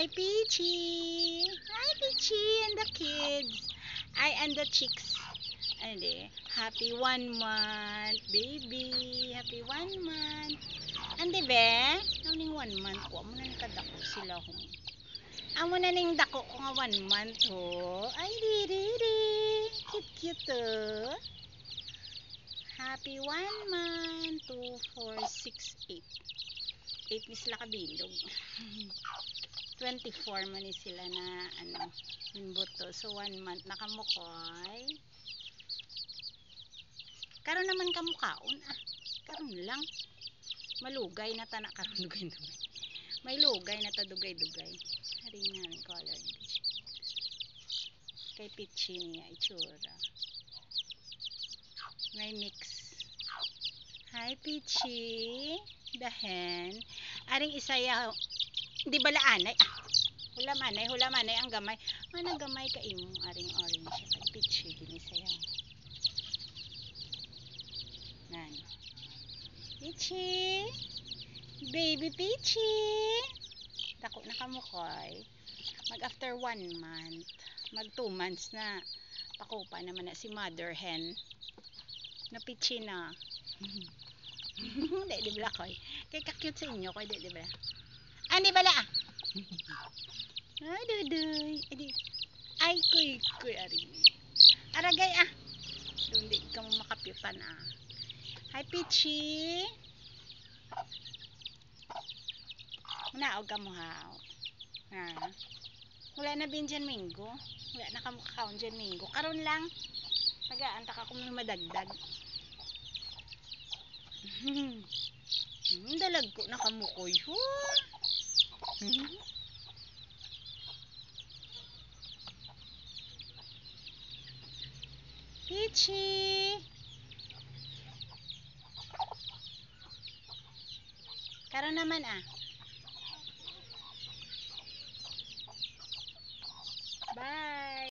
Hi, Peachy. Hi, Peachy and the kids. And the chicks. Ande, happy 1 month, baby. Happy 1 month. Ande, be? Naming 1 month ko. Amo na ni kadako sila ho. Amo na ning dako ko nga 1 month ho. Ay, diri. Cute, cute oh. Happy 1 month. 2, 4, 6, 8. 8 ni sila kabilog. 24 man ni sila na yung buto. So 1 month na kamukoy. Karon naman kamukaon karon lang. Malugay na ta na karon dugay-dugay. May lugay na ta dugay-dugay. Hari na ni color. Kay Peachy niya itsura. May mix. Hi Peachy, the hen. Aring isaya di bala anay hula manay ang gamay. Ano gamay ka imo aring orange kay Peachy dinhi sayaw. Nan. Peachy. Baby Peachy. Dako na kamukoy. Mag after 1 month, mag 2 months na. Pakupa naman na si mother hen. Na Peachy na. Di bala koy. Kay ka-cute sa inyo koy di bala. Di bala Ay, dudoy. Ay, kuy, ari. Aragay, Hindi ka mo makapitan, Hi, Peachy. Naog ka mo, Wala na bin dyan, Minggo. Wala na ka mo kakaon dyan, Minggo. Karon lang. Nag-aanta ka kung may madagdag. Dalag ko na kamukoy, Peachy. Karon naman